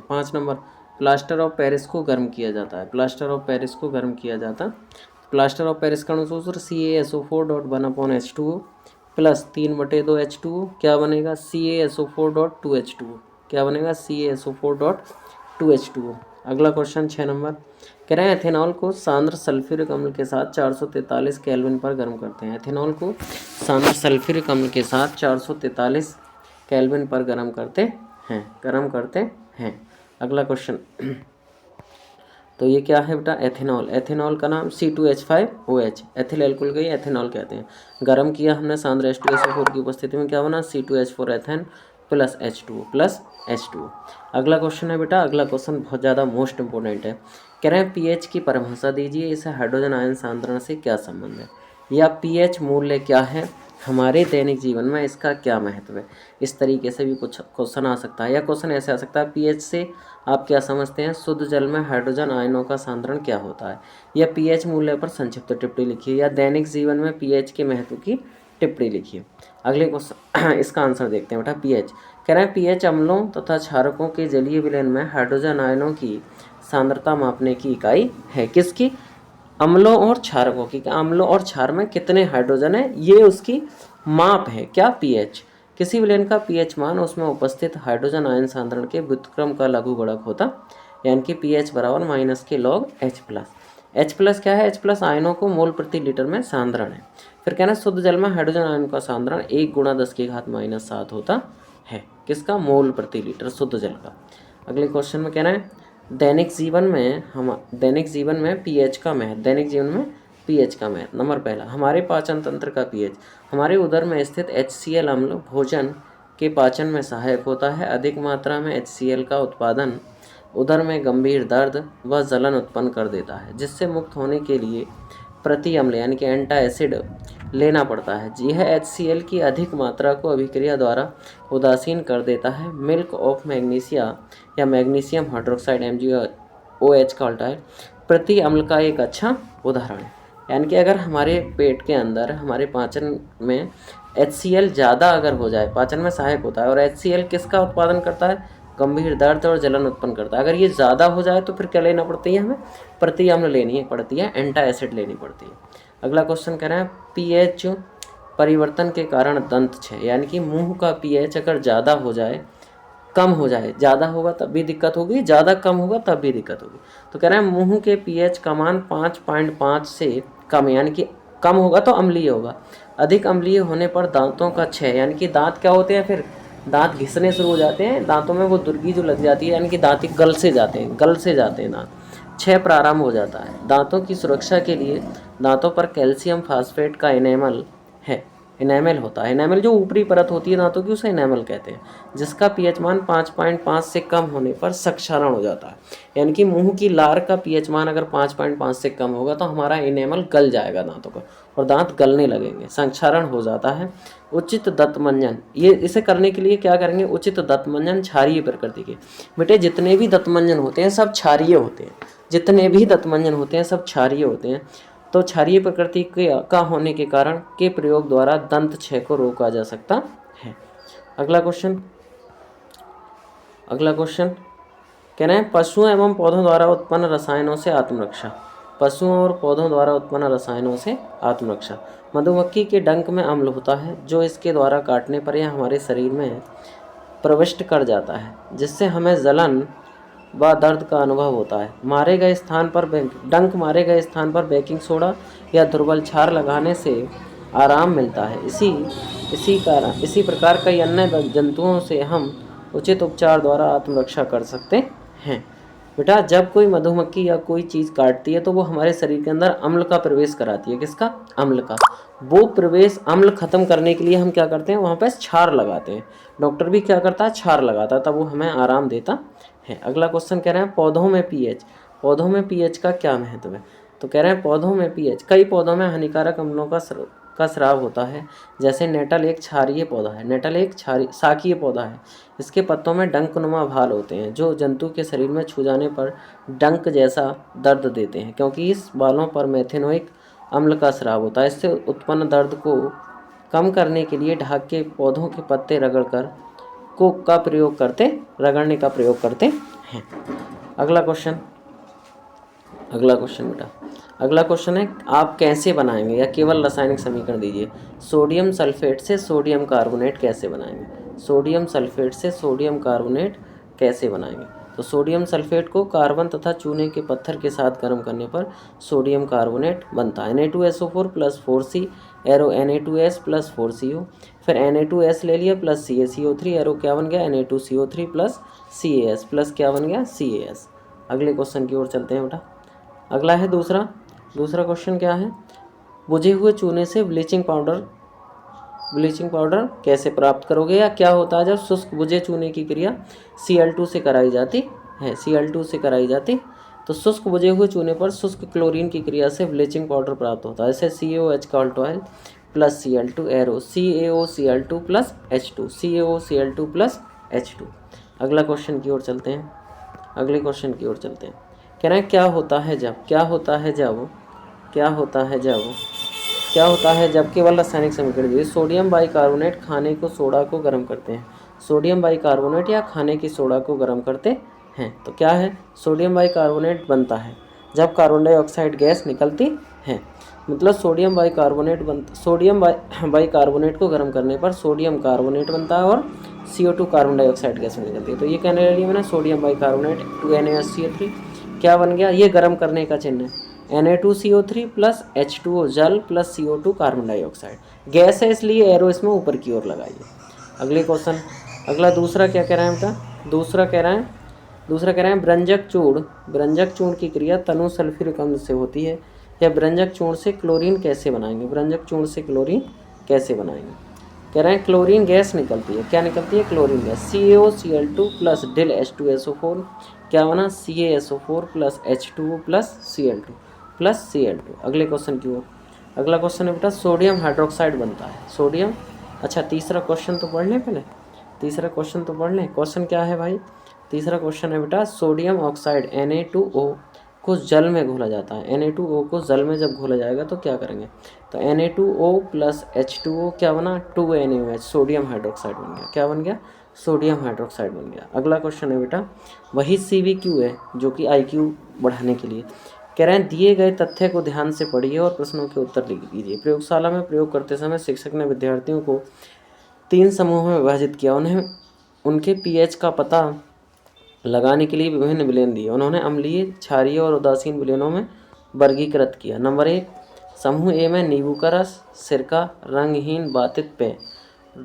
5 नंबर, प्लास्टर ऑफ पेरिस को गर्म किया जाता है। प्लास्टर ऑफ पेरिस का अणु सूत्र CaSO4.1/H2O प्लस 3/2 H2O, क्या बनेगा CaSO4.2H2O, क्या बनेगा CaSO4.2H2O। अगला क्वेश्चन 6 नंबर, कह रहे हैं एथेनॉल को सांद्र सल्फ्यूरिक अम्ल के साथ 443 केल्विन पर गर्म करते हैं। एथेनॉल को सांद्र सल्फ्यूरिक अम्ल के साथ 443 केल्विन पर गर्म करते हैं। अगला क्वेश्चन, तो ये क्या है बेटा, एथेनॉल का नाम C2H5OH, एथिल अल्कोहल को ही एथेनॉल कहते हैं। गर्म किया हमने सांद्र H2SO4 की उपस्थिति में, क्या बना C2H4 एथेन प्लस H2O। अगला क्वेश्चन है बेटा, अगला क्वेश्चन बहुत ज़्यादा मोस्ट इंपॉर्टेंट है। कह रहे हैं pH की परिभाषा दीजिए, इसे हाइड्रोजन आयन सांद्रण से क्या संबंध है, या pH मूल्य क्या है हमारे दैनिक जीवन में इसका क्या महत्व है। इस तरीके से भी कुछ क्वेश्चन आ सकता है, या क्वेश्चन ऐसे आ सकता है पीएच से आप क्या समझते हैं, शुद्ध जल में हाइड्रोजन आयनों का सांद्रण क्या होता है, या पीएच मूल्य पर संक्षिप्त टिप्पणी लिखिए, या दैनिक जीवन में पीएच के महत्व की टिप्पणी लिखिए। अगले क्वेश्चन इसका आंसर देखते हैं बेटा। पीएच कह रहे हैं पीएच अम्लों तथा क्षारकों के जलीय विलयन में हाइड्रोजन आयनों की सांद्रता मापने की इकाई है। किसकी? अम्लों और क्षारकों की। अम्लों और क्षार में कितने हाइड्रोजन है, ये उसकी माप है। क्या? पीएच। किसी विलयन का पीएच मान उसमें उपस्थित हाइड्रोजन आयन सांद्रण के व्युत्क्रम का लघुगणक होता, यानी कि पीएच बराबर माइनस के log H plus. H plus क्या है? H प्लस आयनों को मोल प्रति लीटर में सांद्रण है। फिर कहना है शुद्ध जल में हाइड्रोजन आयन का सांद्रण 1 × 10⁻⁷ होता है। किसका? मोल प्रति लीटर शुद्ध जल का। अगले क्वेश्चन में कहना है दैनिक जीवन में पीएच का महत्व। दैनिक जीवन में पीएच का महत्व। नंबर पहला, हमारे पाचन तंत्र का पीएच। हमारे उदर में स्थित HCl अम्ल भोजन के पाचन में सहायक होता है। अधिक मात्रा में HCl का उत्पादन उदर में गंभीर दर्द व जलन उत्पन्न कर देता है, जिससे मुक्त होने के लिए प्रति अम्ल यानी कि एंटासिड लेना पड़ता है। यह HCl की अधिक मात्रा को अभिक्रिया द्वारा उदासीन कर देता है। मिल्क ऑफ मैग्नीशिया या मैग्नीशियम हाइड्रोक्साइड MgOH का अल्टाइल प्रति अम्ल का एक अच्छा उदाहरण है। यानी कि अगर हमारे पेट के अंदर हमारे पाचन में HCl ज़्यादा अगर हो जाए, पाचन में सहायक होता है, और HCl किसका उत्पादन करता है? गंभीर दर्द और जलन उत्पन्न करता है। अगर ये ज़्यादा हो जाए तो फिर क्या लेना पड़ती है? हमें प्रति अम्ल लेनी पड़ती है, एंटासिड लेनी पड़ती है। अगला क्वेश्चन कह रहे हैं पीएच परिवर्तन के कारण दंत क्षय, यानी कि मुंह का पीएच अगर ज़्यादा हो जाए, कम हो जाए, ज़्यादा होगा तब भी दिक्कत होगी, ज़्यादा कम होगा तब भी दिक्कत होगी। तो कह रहे हैं मुंह के पीएच का मान 5.5 से कम, यानी कि कम होगा तो अम्लीय होगा। अधिक अम्लीय होने पर दांतों का क्षय, यानी कि दांत क्या होते हैं, फिर दांत घिसने शुरू हो जाते हैं, दांतों में वो दुर्गी जो लग जाती है, यानी कि दांत गल से जाते हैं दांत, क्षय प्रारंभ हो जाता है। दांतों की सुरक्षा के लिए दांतों पर कैल्शियम फास्फेट का इनेमल होता है। इनेमल जो ऊपरी परत होती है दांतों की, उसे इनेमल कहते हैं, जिसका पीएच मान 5.5 से कम होने पर संक्षारण हो जाता है। यानी कि मुंह की लार का पीएच मान अगर 5.5 से कम होगा तो हमारा इनेमल गल जाएगा दांतों का, और दांत गलने लगेंगे, संक्षारण हो जाता है। उचित दंतमंजन, ये इसे करने के लिए क्या करेंगे? उचित दंतमंजन क्षारीय प्रकृति के। बेटे जितने भी दंतमंजन होते हैं सब क्षारीय होते हैं, जितने भी दंतमंजन होते हैं सब क्षारीय होते हैं। तो क्षारीय प्रकृति का होने के कारण के प्रयोग द्वारा दंत क्षय को रोका जा सकता है। अगला क्वेश्चन कह रहे हैं पशुओं एवं पौधों द्वारा उत्पन्न रसायनों से आत्मरक्षा। पशुओं और पौधों द्वारा उत्पन्न रसायनों से आत्मरक्षा। मधुमक्खी के डंक में अम्ल होता है जो इसके द्वारा काटने पर यह हमारे शरीर में प्रविष्ट कर जाता है, जिससे हमें जलन व दर्द का अनुभव होता है। डंक मारे गए स्थान पर बेकिंग सोडा या दुर्बल क्षार लगाने से आराम मिलता है। इसी प्रकार कई अन्य जंतुओं से हम उचित उपचार द्वारा आत्मरक्षा कर सकते हैं। बेटा जब कोई मधुमक्खी या कोई चीज़ काटती है तो वो हमारे शरीर के अंदर अम्ल का प्रवेश कराती है। किसका? अम्ल का। वो प्रवेश अम्ल खत्म करने के लिए हम क्या करते हैं? वहाँ पर क्षार लगाते हैं। डॉक्टर भी क्या करता है? क्षार लगाता है, तब वो हमें आराम देता है। अगला क्वेश्चन कह रहे हैं पौधों में पीएच का क्या महत्व है? तो कह रहे हैं पौधों में पीएच, कई पौधों में हानिकारक अम्लों का स्राव होता है। जैसे नेटल एक क्षारीय पौधा है, नेटल एक शाकीय पौधा है। इसके पत्तों में डंकनुमा भाल होते हैं जो जंतु के शरीर में छू जाने पर डंक जैसा दर्द देते हैं, क्योंकि इस बालों पर मेथेनोइक अम्ल का स्राव होता है। इससे उत्पन्न दर्द को कम करने के लिए ढाक के पौधों के पत्ते रगड़ने का प्रयोग करते हैं। अगला क्वेश्चन है आप कैसे बनाएंगे, या केवल रासायनिक समीकरण दीजिए। सोडियम सल्फेट से सोडियम कार्बोनेट कैसे बनाएंगे? तो सोडियम सल्फेट को कार्बन तथा चूने के पत्थर के साथ गर्म करने पर सोडियम कार्बोनेट बनता है। Na2SO4 + 4C arrow Na2S + 4CO, फिर Na2S ले लिया प्लस CaCO3 एरो क्या बन गया? Na2CO3 + CaS प्लस क्या बन गया? CaS। अगले क्वेश्चन की ओर चलते हैं बेटा। अगला है दूसरा क्वेश्चन क्या है? बुझे हुए चूने से ब्लीचिंग पाउडर कैसे प्राप्त करोगे, या क्या होता है जब शुष्क बुझे चूने की क्रिया Cl2 से कराई जाती तो शुष्क बुझे हुए चूने पर शुष्क क्लोरीन की क्रिया से ब्लीचिंग पाउडर प्राप्त होता है। जैसे CaOH का अल्टोइल plus Cl2 arrow CaOCl2 plus H2 CaOCl2 plus H2। अगला क्वेश्चन की ओर चलते हैं, अगले क्वेश्चन की ओर चलते हैं। कह रहे हैं क्या होता है जब, क्या होता है जब, क्या होता है जब, क्या होता है जब केवल रासायनिक समीकरण दिए। सोडियम बाइकार्बोनेट खाने को सोडा को गर्म करते हैं। सोडियम बाइकार्बोनेट या खाने की सोडा को गर्म करते हैं। तो क्या है, सोडियम बाइकार्बोनेट बनता है जब कार्बन डाइऑक्साइड गैस निकलती है। मतलब सोडियम बाइकार्बोनेट सोडियम बाइकार्बोनेट को गर्म करने पर सोडियम कार्बोनेट बनता है और CO2 कार्बन डाइऑक्साइड गैस में निकलती है। तो ये कहने लगी मैंने सोडियम बाइकार्बोनेट 2NaCO3 क्या बन गया, ये गर्म करने का चिन्ह है। Na2CO3 प्लस H2O जल plus CO2 carbon dioxide gas है, इसलिए एरो इसमें ऊपर की ओर लगाइए। अगले क्वेश्चन, अगला दूसरा क्या कह रहे हैं बेटा, दूसरा कह रहे हैं ब्रंजक चूर्ण की क्रिया तनु सल्फ्यूरिक अम्ल से होती है, या ब्रंजक चूर्ण से क्लोरीन कैसे बनाएंगे। ब्रंजक चूर्ण से क्लोरीन कैसे बनाएंगे। कह रहे हैं क्लोरीन गैस निकलती है, क्या निकलती है, chlorine gas. CaOCl2 plus dill H2SO4 क्या बना, CaSO4 plus H2O plus Cl2 plus Cl2। अगले क्वेश्चन की ओर, अगला क्वेश्चन है बेटा सोडियम हाइड्रोक्साइड बनता है। सोडियम, अच्छा तीसरा क्वेश्चन तो पढ़ लें पहले, तीसरा क्वेश्चन तो पढ़ लें। क्वेश्चन क्या है भाई, तीसरा क्वेश्चन है बेटा सोडियम ऑक्साइड Na2O को जल में घोला जाता है। Na2O को जल में जब घोला जाएगा तो क्या करेंगे, तो Na2O प्लस H2O क्या बना, 2NaOH सोडियम हाइड्रोक्साइड बन गया। क्या बन गया, सोडियम हाइड्रोक्साइड बन गया। अगला क्वेश्चन है बेटा वही CVQ है जो कि IQ बढ़ाने के लिए। कह रहे हैं दिए गए तथ्य को ध्यान से पढ़िए और प्रश्नों के उत्तर लिख दीजिए। प्रयोगशाला में प्रयोग करते समय शिक्षक ने विद्यार्थियों को 3 समूहों में विभाजित किया। उन्हें उनके pH का पता लगाने के लिए विभिन्न विलयन दिए। उन्होंने अम्लीय, क्षारीय और उदासीन विलयनों में वर्गीकृत किया। नंबर 1, समूह ए में नींबू का रस, सिरका, रंगहीन बातित पेय।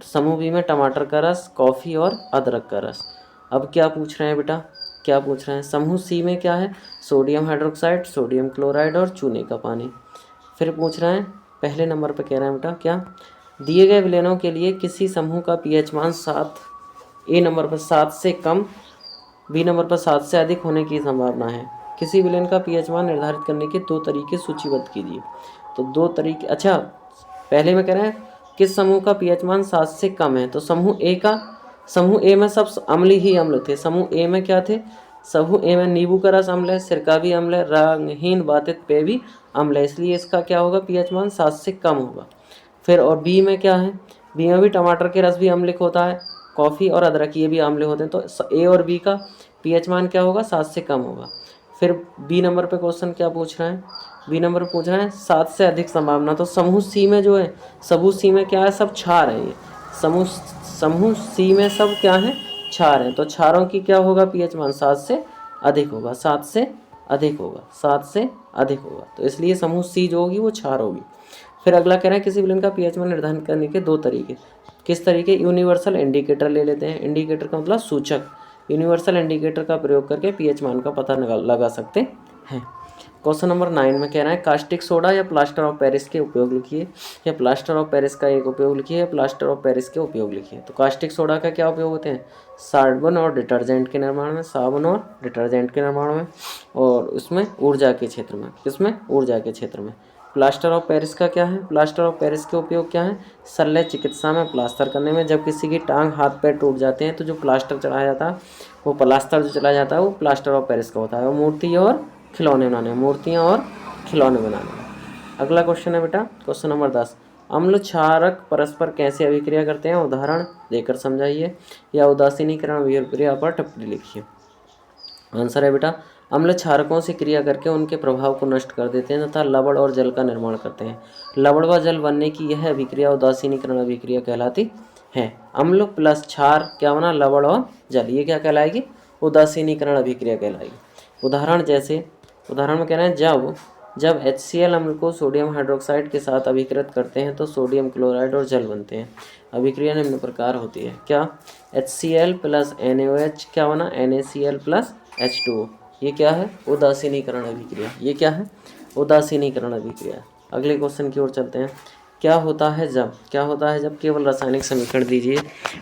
समूह बी में टमाटर का रस, कॉफ़ी और अदरक का रस। अब क्या पूछ रहे हैं बेटा, क्या पूछ रहे हैं, समूह सी में क्या है, सोडियम हाइड्रोक्साइड, सोडियम क्लोराइड और चूने का पानी। फिर पूछ रहे हैं पहले नंबर पर कह रहे हैं बेटा क्या, दिए गए विलयनों के लिए किसी समूह का pH मान 7, ए नंबर पर 7 से कम, बी नंबर पर 7 से अधिक होने की संभावना है। किसी विलयन का pH मान निर्धारित करने के 2 तरीके सूचीबद्ध कीजिए। तो 2 तरीके, अच्छा पहले में कह रहे हैं किस समूह का pH मान 7 से कम है, तो समूह ए का, समूह ए में सब अम्ल ही अम्ल थे। समूह ए में क्या थे, समूह ए में नींबू का रस अम्ल है, सिरका भी अम्ल है, रंगहीन बातित पेय भी अम्ल है, इसलिए इसका क्या होगा, pH मान 7 से कम होगा। फिर और बी में क्या है, बी में भी टमाटर के रस भी अम्लिक होता है, कॉफ़ी और अदरक ये भी अम्ल होते हैं। तो ए और बी का pH मान क्या होगा, 7 से कम होगा। फिर बी नंबर पे क्वेश्चन क्या पूछ रहे हैं, बी नंबर पूछ रहे हैं 7 से अधिक संभावना। तो समूह सी में जो है, समूह सी में क्या है, सब क्षार है। ये समूह सी में सब क्या है, क्षार हैं। तो क्षारों की क्या होगा, pH मान 7 से अधिक होगा, 7 से अधिक होगा, 7 से अधिक होगा। तो इसलिए समूह सी जो होगी वो क्षार होगी। फिर अगला कह रहे हैं किसी विलयन का pH मान निर्धारित करने के 2 तरीके। किस तरीके, यूनिवर्सल इंडिकेटर ले लेते हैं। इंडिकेटर का मतलब सूचक। यूनिवर्सल इंडिकेटर का प्रयोग करके pH मान का पता लगा सकते हैं। क्वेश्चन नंबर 9 में कह रहा है कास्टिक सोडा या प्लास्टर ऑफ पेरिस के उपयोग लिखिए, या प्लास्टर ऑफ पेरिस का एक उपयोग लिखिए, या प्लास्टर ऑफ पेरिस के उपयोग लिखिए। तो कास्टिक सोडा का क्या उपयोग होते हैं, साबुन और डिटर्जेंट के निर्माण में, साबुन और डिटर्जेंट के निर्माण में, और उसमें ऊर्जा के क्षेत्र में, किसमें, ऊर्जा के क्षेत्र में। प्लास्टर ऑफ पेरिस का क्या है, प्लास्टर ऑफ पेरिस के उपयोग क्या है, शल्य चिकित्सा में प्लास्टर करने में। जब किसी की टांग हाथ पैर टूट जाते हैं तो जो प्लास्टर चढ़ाया जाता है, वो प्लास्टर जो चलाया जाता है वो प्लास्टर ऑफ पेरिस का होता है। और मूर्ति और खिलौने बनाने, मूर्तियाँ और खिलौने बनाने में। अगला क्वेश्चन है बेटा क्वेश्चन नंबर 10, अम्ल क्षारक परस्पर कैसे अभिक्रिया करते हैं, उदाहरण देकर समझाइए, या उदासीनीकरण अभिक्रिया पर टिप्पणी लिखिए। आंसर है बेटा अम्ल क्षारकों से क्रिया करके उनके प्रभाव को नष्ट कर देते हैं तथा लवण और जल का निर्माण करते हैं। लवण व जल बनने की यह अभिक्रिया उदासीनीकरण अभिक्रिया कहलाती है। अम्ल प्लस क्षार क्या बना, लवण और जल, ये क्या कहलाएगी, उदासीनीकरण अभिक्रिया कहलाएगी। उदाहरण जैसे, उदाहरण में कह रहे हैं जब HCl अम्ल को सोडियम हाइड्रोक्साइड के साथ अभिकृत करते हैं तो सोडियम क्लोराइड और जल बनते हैं। अभिक्रिया निम्न प्रकार होती है, क्या, HCl प्लस NaOH क्या बना, NaCl प्लस H2O। ये क्या है, उदासीनीकरण अभिक्रिया। ये क्या है, उदासीनीकरण अभिक्रिया। अगले क्वेश्चन की ओर चलते हैं, क्या होता है जब, क्या होता है जब केवल रासायनिक समीकरण दीजिए।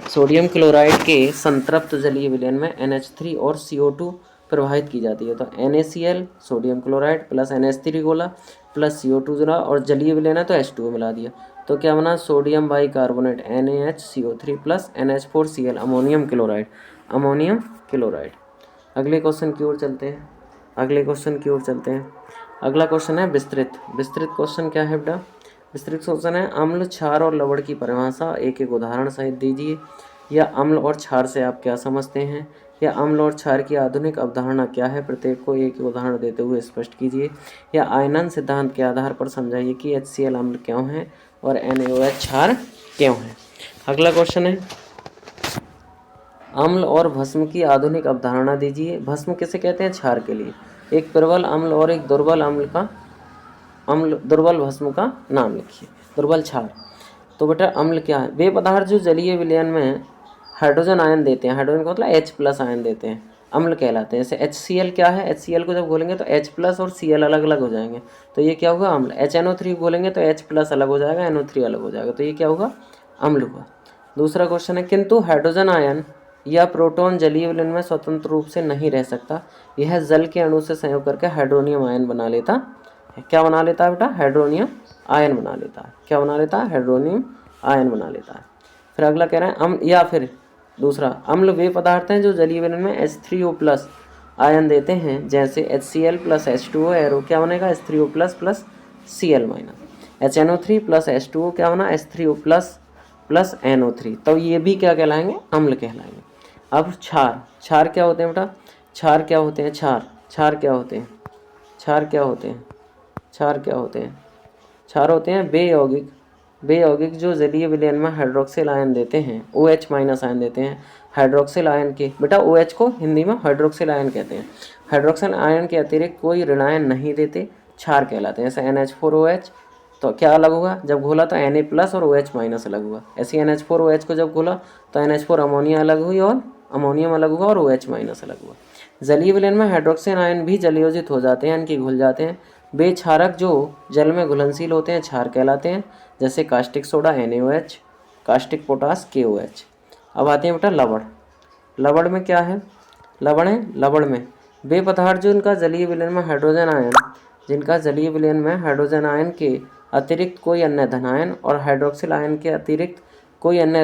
सोडियम क्लोराइड के संतृप्त जलीय विलयन में NH3 और CO2 प्रवाहित की जाती है। तो NaCl sodium chloride plus NH3 गोला प्लस CO2 जुड़ा और जलीय विलयन है तो H2O मिला दिया। तो तो क्या बना, sodium bicarbonate NaHCO3 plus NH4Cl ammonium chloride, ammonium chloride. अगले क्वेश्चन की ओर चलते हैं, अगले क्वेश्चन की ओर चलते हैं। अगला क्वेश्चन है विस्तृत। विस्तृत क्वेश्चन क्या है बेटा, विस्तृत क्वेश्चन है अम्ल, क्षार और लवण की परिभाषा एक एक उदाहरण सहित दीजिए। या अम्ल और क्षार से आप क्या समझते हैं, या अम्ल और क्षार की आधुनिक अवधारणा क्या है, प्रत्येक को एक उदाहरण देते हुए स्पष्ट कीजिए। या आयनन सिद्धांत के आधार पर समझाइए कि HCl अम्ल क्यों है और NaOH क्षार क्यों है। अगला क्वेश्चन है अम्ल और भस्म की आधुनिक अवधारणा दीजिए। भस्म किसे कहते हैं, क्षार के लिए। एक प्रबल अम्ल और एक दुर्बल अम्ल का दुर्बल भस्म का नाम लिखिए। दुर्बल क्षार, तो बेटा अम्ल क्या है, वे पदार्थ जो जलीय विलयन में हाइड्रोजन आयन देते हैं, हाइड्रोजन का मतलब H+ आयन देते हैं, अम्ल कहलाते हैं। जैसे HCl क्या है, HCl को जब घोलेंगे तो H+ और Cl अलग अलग हो जाएंगे, तो ये क्या होगा, अम्ल। HNO3 घोलेंगे तो H+ अलग हो जाएगा, NO3 अलग हो जाएगा, तो ये क्या होगा, अम्ल हुआ। दूसरा क्वेश्चन है किंतु हाइड्रोजन आयन या प्रोटॉन जलीय विलयन में स्वतंत्र रूप से नहीं रह सकता, यह जल के अणु से संयोग करके हाइड्रोनियम आयन बना लेता है। क्या बना लेता है बेटा, हाइड्रोनियम आयन बना लेता है। क्या बना लेता है, हाइड्रोनियम आयन बना लेता है। फिर अगला कह रहे हैं अम्ल, या फिर दूसरा अम्ल वे पदार्थ हैं जो जलीय विलयन में H3O+ आयन देते हैं, जैसे HCl + H2O एरो क्या बनेगा, H3O+ + Cl-। HNO3 + H2O क्या बना, H3O+ + NO3, तो ये भी क्या कहलाएंगे, अम्ल कहलाएंगे। अब क्षार, क्षार क्या होते हैं बेटा, क्षार क्या होते हैं, क्षार क्या होते हैं, क्षार क्या होते हैं, क्षार क्या होते हैं, क्षार होते हैं बेयौगिक जो जलीय विलयन में हाइड्रोक्सिल आयन देते हैं, OH- आयन देते हैं। हाइड्रोक्सिल आयन के, बेटा OH को हिंदी में हाइड्रोक्सिल आयन कहते हैं। हाइड्रोक्सिल आयन के अतिरिक्त कोई ऋणायन नहीं देते, क्षार कहलाते हैं। जैसे NH4OH, तो क्या अलग होगा, जब घोला तो Na+ और OH- अलग हुआ। ऐसे NH4OH को जब घोला तो NH4 अमोनिया अलग हुई और अमोनियम अलग हुआ और OH- अलग हुआ। जलीय विलयन में हाइड्रोक्सिल आयन भी जलयोजित हो जाते हैं, इनकी घुल जाते हैं। वे क्षारक जो जल में घुलनशील होते हैं क्षार कहलाते हैं, जैसे caustic soda NaOH, caustic potash KOH। अब आते हैं बेटा लवण। लवण में क्या है, लवण है, लवण में वे पदार्थ जो इनका जलीय विलयन में हाइड्रोजन आयन, जिनका जलीय विलयन में हाइड्रोजन आयन के अतिरिक्त कोई अन्य धनायन और हाइड्रोक्सिल आयन के अतिरिक्त कोई अन्य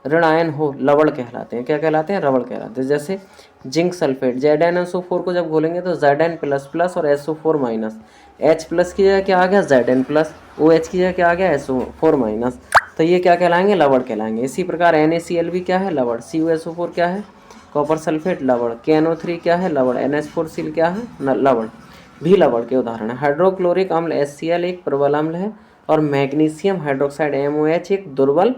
ऋणायन हो, लवण कहलाते हैं। क्या कहलाते हैं, लवण कहलाते हैं। जैसे जिंक सल्फेट, ZnSO4 को जब घोलेंगे तो Zn++ और SO4-। H+ की जगह क्या आ गया, Zn+, OH की जगह क्या आ गया, SO4-, तो ये क्या कहलाएंगे, लवण कहलाएंगे। इसी प्रकार NaCl भी क्या है, लवण। CuSO4 क्या है, कॉपर सल्फेट, लवण। KNO3 क्या है, लवण। NH4Cl क्या है, लवण, भी लवण के उदाहरण है। हाइड्रोक्लोरिक अम्ल HCl एक प्रबल अम्ल है और मैग्नीशियम हाइड्रोक्साइड MOH एक दुर्बल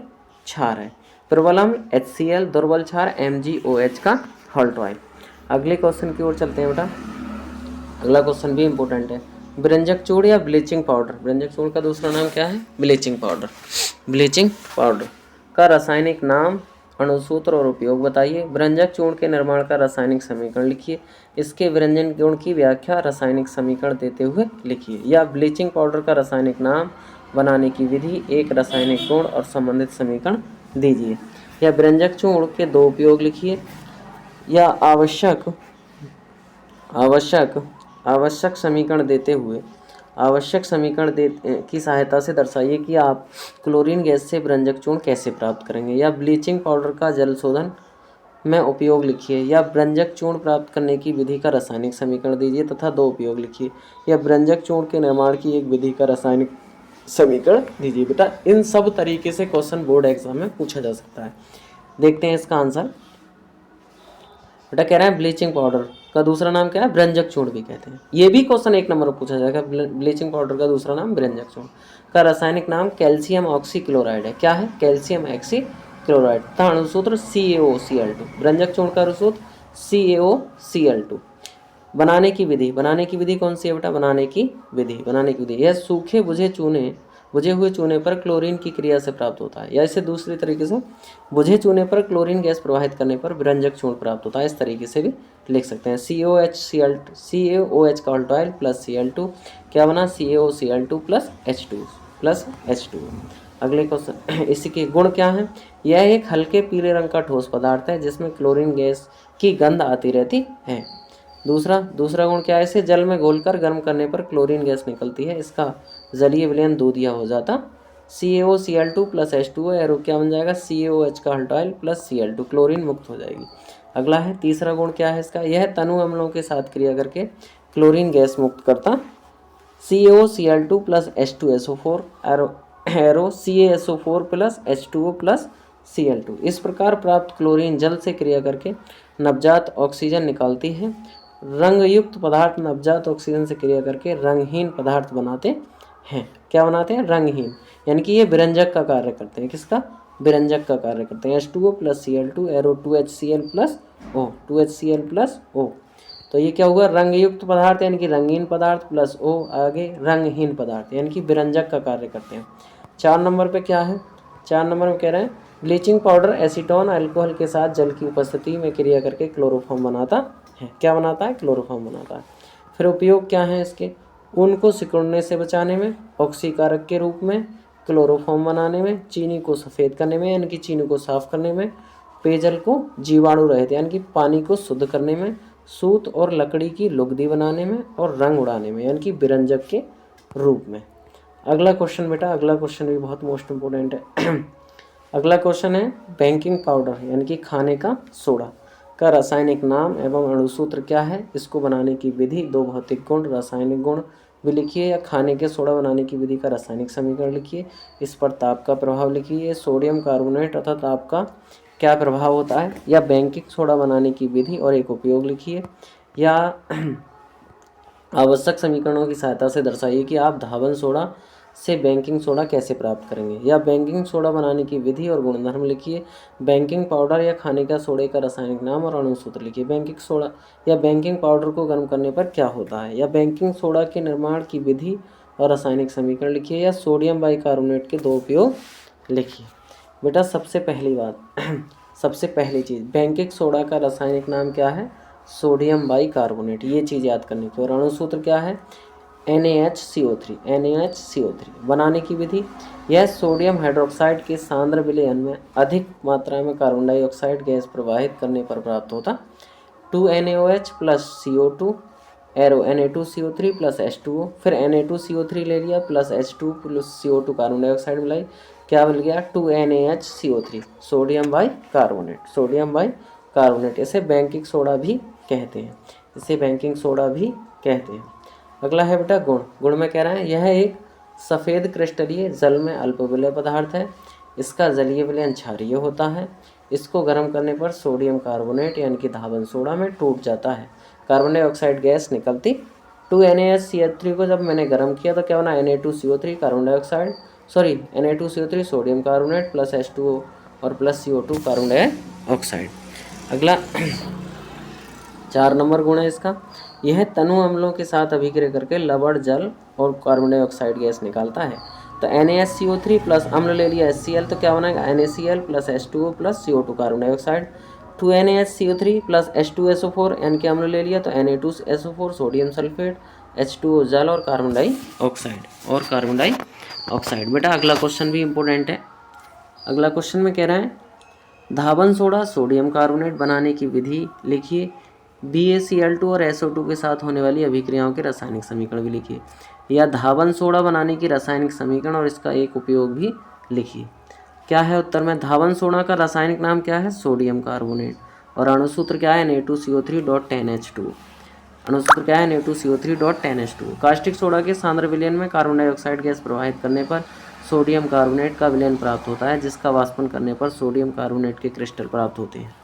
क्षार है। प्रबल अम्ल HCl, दुर्बल क्षार MgOH का हॉल्ट ऑयल। अगले क्वेश्चन की ओर चलते हैं बेटा। अगला क्वेश्चन भी इंपॉर्टेंट है, व्यंजक चूर्ण या ब्लीचिंग पाउडर। व्यंजक चूर्ण का दूसरा नाम क्या है, ब्लीचिंग पाउडर। ब्लीचिंग पाउडर का रासायनिक नाम, अणुसूत्र और उपयोग बताइए। व्यंजक चूर्ण के निर्माण का रासायनिक समीकरण लिखिए। इसके व्यंजन गुण की व्याख्या रासायनिक समीकरण देते हुए लिखिए। या ब्लीचिंग पाउडर का रासायनिक नाम, बनाने की विधि, एक रासायनिक गुण और संबंधित समीकरण दीजिए। या व्यंजक चूर्ण के दो उपयोग लिखिए। या आवश्यक समीकरण देते हुए की सहायता से दर्शाइए कि आप क्लोरीन गैस से व्यंजक चूर्ण कैसे प्राप्त करेंगे। या ब्लीचिंग पाउडर का जल शोधन में उपयोग लिखिए। या व्यंजक चूर्ण प्राप्त करने की विधि का रासायनिक समीकरण दीजिए तथा दो उपयोग लिखिए। या व्यंजक चूर्ण के निर्माण की एक विधि का रासायनिक समीकरण दीजिए। बेटा इन सब तरीके से क्वेश्चन बोर्ड एग्जाम में पूछा जा सकता है। देखते हैं इसका आंसर। बेटा कह रहे हैं ब्लीचिंग पाउडर का दूसरा नाम क्या है, व्यंजक चूर्ण भी कहते हैं। ये भी क्वेश्चन 1 नंबर पर पूछा जाएगा। ब्लीचिंग पाउडर का दूसरा नाम व्यंजक चूर्ण का रासायनिक नाम कैल्शियम ऑक्सीक्लोराइड है। क्या है, कैल्शियम ऑक्सीक्लोराइड। तथा अणुसूत्र CaOCl2। व्यंजक चूर्ण का अणुसूत्र CaOCl2। बनाने की विधि कौन सी है बेटा, बनाने की विधि यह सूखे बुझे हुए चूने पर क्लोरीन की क्रिया से प्राप्त होता है। या इसे दूसरी तरीके से, बुझे चूने पर क्लोरीन गैस प्रवाहित करने पर व्यंजक चूर्ण प्राप्त होता है। इस तरीके से भी लिख सकते हैं। CaOH का हॉल्ट ऑयल प्लस Cl2 क्या बना, CaOCl2 प्लस H2। अगले क्वेश्चन, इसी के गुण क्या हैं। यह एक हल्के पीले रंग का ठोस पदार्थ है जिसमें क्लोरीन गैस की गंध आती रहती है। दूसरा गुण क्या है, इसे जल में घोलकर गर्म करने पर क्लोरीन गैस निकलती है। इसका जलीय विलयन दूध या हो जाता। CaOCl2 प्लस H2O, एरो क्या बन जाएगा, CaOH का हल्टाइल प्लस Cl2, क्लोरीन मुक्त हो जाएगी। अगला है तीसरा गुण क्या है इसका, यह तनु अम्लों के साथ क्रिया करके क्लोरीन गैस मुक्त करता। CaOCl2 plus H2SO4, arrow CaSO4 plus H2O plus Cl2। इस प्रकार प्राप्त क्लोरीन जल से क्रिया करके नवजात ऑक्सीजन निकालती है। रंगयुक्त पदार्थ नवजात ऑक्सीजन से क्रिया करके रंगहीन पदार्थ बनाते हैं। क्या बनाते हैं, रंगहीन, यानी कि ये विरंजक का कार्य करते हैं। किसका, विरंजक का कार्य करते हैं। H2O plus Cl2, arrow 2HCl plus O, 2HCl plus O। तो ये क्या होगा, रंगयुक्त पदार्थ यानी कि रंगीन पदार्थ प्लस O आगे रंगहीन पदार्थ यानी कि विरंजक का कार्य करते हैं। 4 नंबर पे क्या है, 4 नंबर में कह रहे हैं ब्लीचिंग पाउडर एसीटोन अल्कोहल के साथ जल की उपस्थिति में क्रिया करके क्लोरोफॉर्म बनाता है। क्या बनाता है, क्लोरोफॉर्म बनाता है। फिर उपयोग क्या है इसके, ऊन को सिकुड़ने से बचाने में, ऑक्सीकारक के रूप में, क्लोरोफॉर्म बनाने में, चीनी को सफ़ेद करने में यानी कि चीनी को साफ करने में, पेयजल को जीवाणु रहित यानी कि पानी को शुद्ध करने में, सूत और लकड़ी की लुगदी बनाने में, और रंग उड़ाने में यानी कि विरंजक के रूप में। अगला क्वेश्चन बेटा, अगला क्वेश्चन भी बहुत मोस्ट इम्पोर्टेंट है। अगला क्वेश्चन है बेकिंग पाउडर यानी कि खाने का सोडा का रासायनिक नाम एवं अणुसूत्र क्या है, इसको बनाने की विधि, 2 भौतिक गुण, रासायनिक गुण भी लिखिए, या खाने के सोडा बनाने की विधि का रासायनिक समीकरण लिखिए, इस पर ताप का प्रभाव लिखिए, सोडियम कार्बोनेट तथा ताप का क्या प्रभाव होता है, या बेकिंग सोडा बनाने की विधि और एक उपयोग लिखिए, या आवश्यक समीकरणों की सहायता से दर्शाइए कि आप धावन सोडा से बेकिंग सोडा कैसे प्राप्त करेंगे, या बेकिंग सोडा बनाने की विधि और गुणधर्म लिखिए, बेकिंग पाउडर या खाने का सोडे का रासायनिक नाम और अणुसूत्र लिखिए, बेकिंग सोडा या बेकिंग पाउडर को गर्म करने पर क्या होता है, या बेकिंग सोडा के निर्माण की विधि और रासायनिक समीकरण लिखिए, या सोडियम बाइकार्बोनेट के 2 उपयोग लिखिए। बेटा सबसे पहली बात सबसे पहली चीज़, बेकिंग सोडा का रासायनिक नाम क्या है, सोडियम बाइकार्बोनेट, ये चीज़ याद करने की। और अणुसूत्र क्या है, NaHCO3, NaHCO3। बनाने की विधि, यह सोडियम हाइड्रोक्साइड के सांद्र विलयन में अधिक मात्रा में कार्बन डाइऑक्साइड गैस प्रवाहित करने पर प्राप्त होता। 2NaOH plus CO2, arrow Na2CO3 plus H2O, फिर Na2CO3 ले लिया plus H2 plus CO2 carbon dioxide मिलाई, क्या बन गया, 2NaHCO3, sodium bicarbonate, sodium bicarbonate. इसे बेकिंग सोडा भी कहते हैं, इसे बेकिंग सोडा भी कहते हैं। अगला है बेटा गुण, गुण में कह रहा है यह एक सफ़ेद क्रिस्टलीय जल में अल्पविलय पदार्थ है, इसका जलीय विलयन क्षारीय होता है, इसको गर्म करने पर सोडियम कार्बोनेट यानी कि धावन सोडा में टूट जाता है, कार्बन डाइऑक्साइड गैस निकलती। 2NaHCl3 को जब मैंने गर्म किया तो क्या बना, Na2CO3 carbon dioxide, sorry Na2CO3 sodium carbonate plus H2O और प्लस CO2 कार्बन डाइऑक्साइड। अगला 4 नंबर गुण है इसका, यह तनु अम्लों के साथ अभिक्रिया करके लवण जल और कार्बन डाइऑक्साइड गैस निकालता है। तो NaCO3 प्लस अम्ल ले लिया HCl, तो क्या बनाएगा, NaCl plus H2O plus CO2 carbon dioxide. 2NaHCO3 plus H2SO4 N के अम्ल ले लिया तो Na2SO4 सोडियम सल्फेट, H2O जल और कार्बन डाइऑक्साइड। बेटा अगला क्वेश्चन भी इम्पोर्टेंट है। अगला क्वेश्चन में कह रहा है धावन सोडा सोडियम कार्बोनेट बनाने की विधि लिखिए, BaCl2 और SO2 के साथ होने वाली अभिक्रियाओं के रासायनिक समीकरण भी लिखिए, या धावन सोडा बनाने की रासायनिक समीकरण और इसका एक उपयोग भी लिखिए। क्या है उत्तर में, धावन सोडा का रासायनिक नाम क्या है, सोडियम कार्बोनेट, और अणुसूत्र क्या है, Na2CO3.10H2। अणुसूत्र क्या है, Na2CO3.10H2। कास्टिक सोडा के सांद्र विलयन में कार्बन डाइऑक्साइड गैस प्रवाहित करने पर सोडियम कार्बोनेट का विलयन प्राप्त होता है, जिसका वाष्पन करने पर सोडियम कार्बोनेट के क्रिस्टल प्राप्त होते हैं,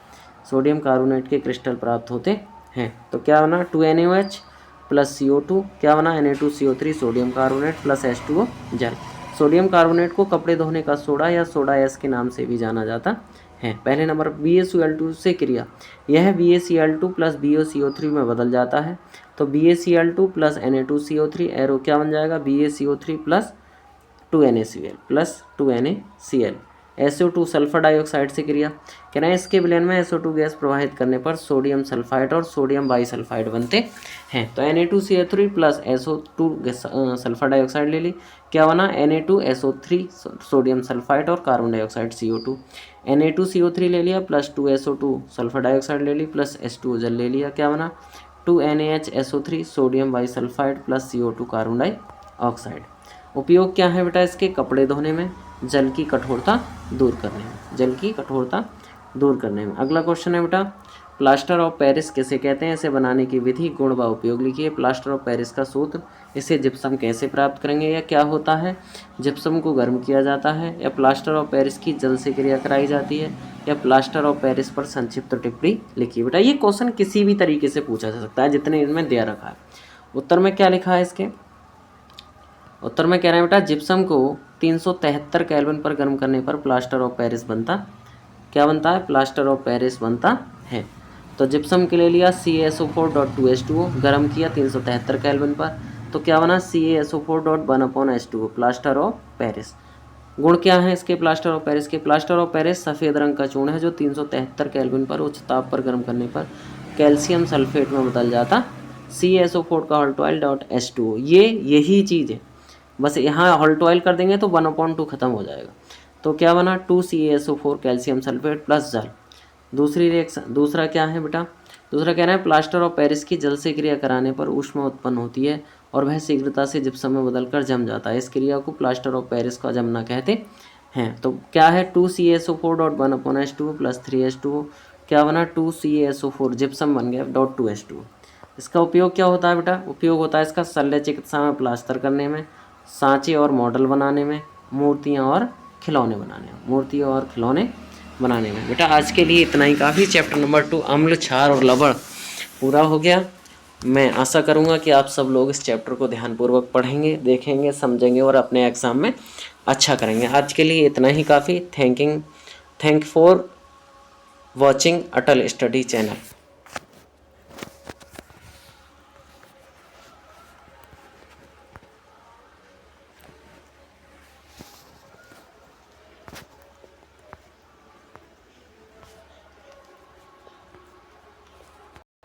सोडियम कार्बोनेट के क्रिस्टल प्राप्त होते हैं। तो क्या बना, 2NaOH प्लस CO2, क्या बना, Na2CO3 sodium carbonate plus H2O जल। सोडियम कार्बोनेट को कपड़े धोने का सोडा या सोडा एस के नाम से भी जाना जाता है। पहले नंबर BaCl2 से क्रिया, यह BaCl2 प्लस BaCO3 में बदल जाता है, तो BaCl2 प्लस Na2CO3, एरो क्या बन जाएगा, BaCO3 plus 2NaCl plus 2NaCl। SO2 sulphur dioxide से क्रिया, कह रहे हैं इसके विलयन में SO2 गैस प्रवाहित करने पर सोडियम सल्फाइड और सोडियम बाईसल्फाइड बनते हैं। तो Na2CO3 plus SO2 sulphur dioxide ले ली, क्या बना, Na2SO3 सोडियम सल्फाइड और कार्बन डाइऑक्साइड CO2। Na2CO3 ले लिया प्लस 2SO2 सल्फर डाइऑक्साइड ले ली प्लस H2O जल ले लिया, क्या बना, 2NaHSO3 sodium bisulphite plus CO2 carbon dioxide. उपयोग क्या है बेटा इसके? कपड़े धोने में, जल की कठोरता दूर करने में, जल की कठोरता दूर करने में। अगला क्वेश्चन है बेटा, प्लास्टर ऑफ पेरिस किसे कहते हैं? इसे बनाने की विधि, गुण व उपयोग लिखिए। प्लास्टर ऑफ पेरिस का सूत्र, इसे जिप्सम कैसे प्राप्त करेंगे या क्या होता है? जिप्सम को गर्म किया जाता है, या प्लास्टर ऑफ पेरिस की जल से क्रिया कराई जाती है, या प्लास्टर ऑफ पेरिस पर संक्षिप्त टिप्पणी लिखिए। बेटा ये क्वेश्चन किसी भी तरीके से पूछा जा सकता है जितने इनमें दिया रखा है। उत्तर में क्या लिखा है इसके? उत्तर में कह रहे हैं बेटा, जिप्सम को 373 केल्विन पर गर्म करने पर प्लास्टर ऑफ पेरिस बनता, क्या बनता है? प्लास्टर ऑफ पेरिस बनता है। तो जिप्सम के लिए लिया CaSO4.2H2O, गर्म किया 373 केल्विन पर, तो क्या बना? CaSO4.1/H2O, plaster of Paris. गुण क्या है इसके प्लास्टर ऑफ पेरिस के? प्लास्टर ऑफ पेरिस सफ़ेद रंग का चूर्ण है जो 373 केल्विन पर उच्च ताप पर गर्म करने पर कैल्शियम सल्फेट में बदल जाता CaSO4 का H2O। ये यही चीज़ है, बस यहाँ हॉल्ट ऑयल कर देंगे तो 1/2 खत्म हो जाएगा। तो क्या बना? 2CaSO4 कैल्शियम सल्फेट प्लस जल। दूसरी रिएक्शन, दूसरा क्या है बेटा? दूसरा कह रहा है प्लास्टर ऑफ पेरिस की जल से क्रिया कराने पर ऊष्मा उत्पन्न होती है और वह शीघ्रता से जिप्सम में बदलकर जम जाता है। इस क्रिया को प्लास्टर ऑफ पेरिस का जमना कहते हैं। तो क्या है? 2CaSO4.1/H2O प्लस 3H2O, क्या बना? 2CaSO4 जिप्सम बन गया .2H2O। इसका उपयोग क्या होता है बेटा? उपयोग होता है इसका शल्य चिकित्सा में, प्लास्टर करने में, सांचे और मॉडल बनाने में, मूर्तियाँ और खिलौने बनाने में, मूर्तियाँ और खिलौने बनाने में। बेटा आज के लिए इतना ही काफ़ी। चैप्टर नंबर 2 अम्ल, क्षार और लवण पूरा हो गया। मैं आशा करूँगा कि आप सब लोग इस चैप्टर को ध्यानपूर्वक पढ़ेंगे, देखेंगे, समझेंगे और अपने एग्ज़ाम में अच्छा करेंगे। आज के लिए इतना ही काफ़ी। Thank for watching Atal study channel.